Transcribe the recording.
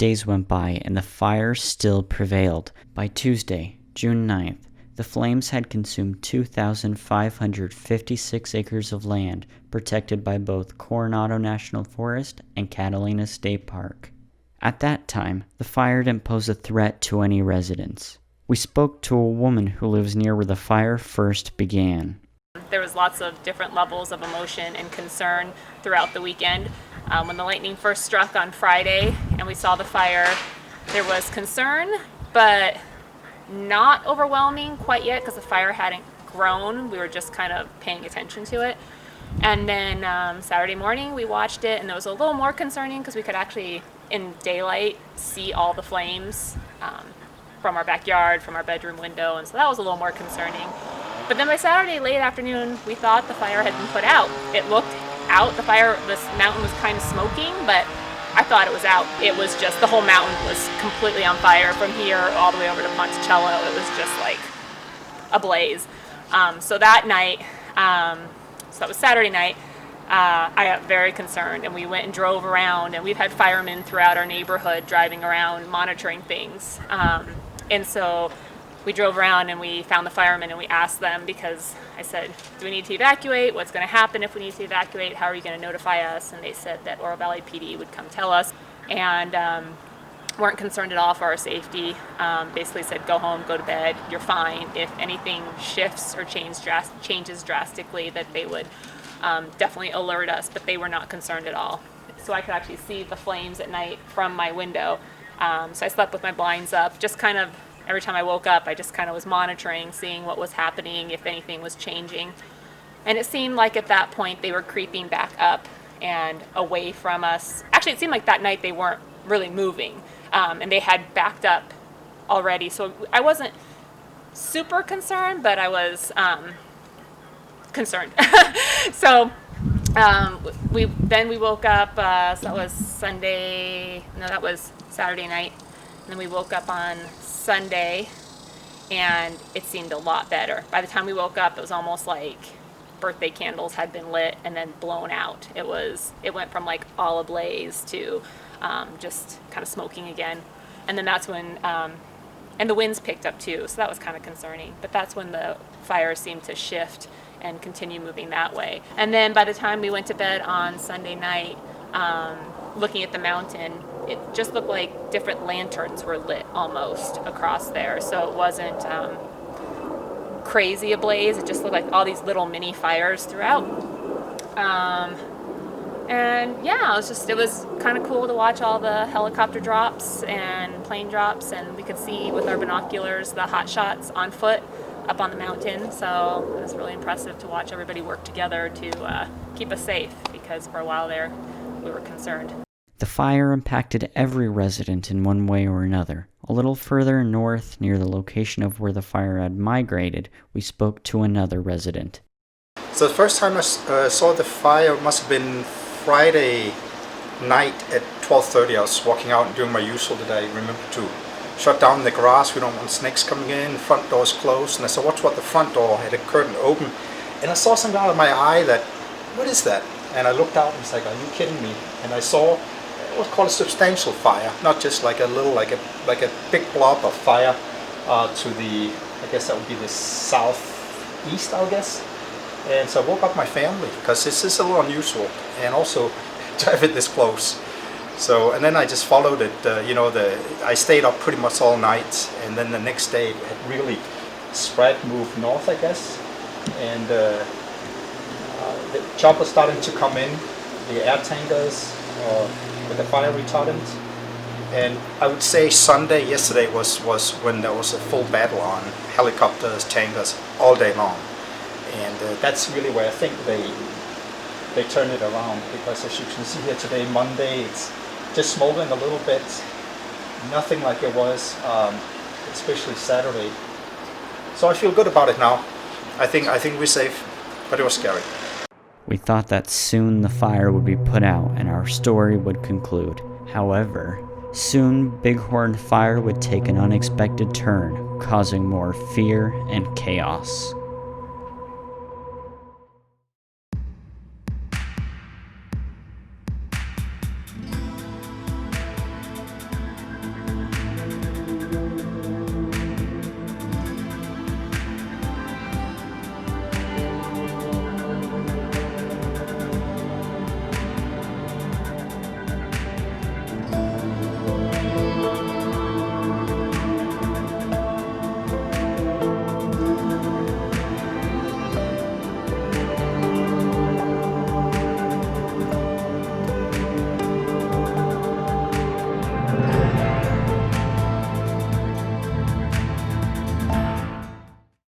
days went by and the fire still prevailed. By Tuesday, June 9th, the flames had consumed 2,556 acres of land protected by both Coronado National Forest and Catalina State Park. At that time, the fire didn't pose a threat to any residents. We spoke to a woman who lives near where the fire first began. There was lots of different levels of emotion and concern throughout the weekend. When the lightning first struck on Friday and we saw the fire, there was concern, but not overwhelming quite yet because the fire hadn't grown. We were just kind of paying attention to it. And then Saturday morning we watched it, and it was a little more concerning because we could actually in daylight see all the flames from our backyard, from our bedroom window, and so that was a little more concerning. But then by Saturday late afternoon we thought the fire had been put out. It looked out, this mountain was kind of smoking, but I thought it was out. It was just, the whole mountain was completely on fire from here all the way over to Monticello. It was just like a blaze. So that night, so that was Saturday night, I got very concerned, and we went and drove around, and we've had firemen throughout our neighborhood driving around monitoring things. And so we drove around and we found the firemen and we asked them, because I said, do we need to evacuate? What's going to happen if we need to evacuate? How are you going to notify us? And they said that Oro Valley PD would come tell us, and weren't concerned at all for our safety. Basically said, go home, go to bed, you're fine. If anything shifts or changes drastically, that they would definitely alert us, but they were not concerned at all. So I could actually see the flames at night from my window. So I slept with my blinds up, just kind of every time I woke up, I just kind of was monitoring, seeing what was happening, if anything was changing. And it seemed like at that point they were creeping back up and away from us. Actually, it seemed like that night they weren't really moving, and they had backed up already. So I wasn't super concerned, but I was concerned. So we woke up, so that was that was Saturday night. And then we woke up on Sunday, and it seemed a lot better. By the time we woke up, it was almost like birthday candles had been lit and then blown out. It went from like all ablaze to just kind of smoking again. And then that's when, and the winds picked up too, so that was kind of concerning. But that's when the fire seemed to shift and continue moving that way. And then by the time we went to bed on Sunday night, looking at the mountain, it just looked like different lanterns were lit almost across there. So it wasn't crazy ablaze. It just looked like all these little mini fires throughout. And yeah, it was kind of cool to watch all the helicopter drops and plane drops, and we could see with our binoculars the hot shots on foot up on the mountain. So it was really impressive to watch everybody work together to keep us safe, because for a while there we were concerned. The fire impacted every resident in one way or another. A little further north, near the location of where the fire had migrated, we spoke to another resident. So the first time I saw the fire must have been Friday night at 12:30. I was walking out and doing my usual that I remember to shut down the grass. We don't want snakes coming in. The front door's closed. And I saw, what's what? The front door had a curtain open. And I saw something out of my eye that, what is that? And I looked out and was like, are you kidding me? And I saw it was called a substantial fire, not just like a little, like a big blob of fire to the, I guess that would be the southeast, I guess. And so I woke up my family, because this is a little unusual, and also to have it this close. So, and then I just followed it, I stayed up pretty much all night, and then the next day it had really moved north, I guess. And the choppers started to come in, the air tankers, with the fire retardant. And I would say yesterday was when there was a full battle on helicopters, tankers, all day long. And that's really where I think they turn it around, because as you can see here today, Monday, it's just smoldering a little bit, nothing like it was, especially Saturday. So I feel good about it now. I think we're safe, but it was scary. We thought that soon the fire would be put out and our story would conclude. However, soon Bighorn Fire would take an unexpected turn, causing more fear and chaos.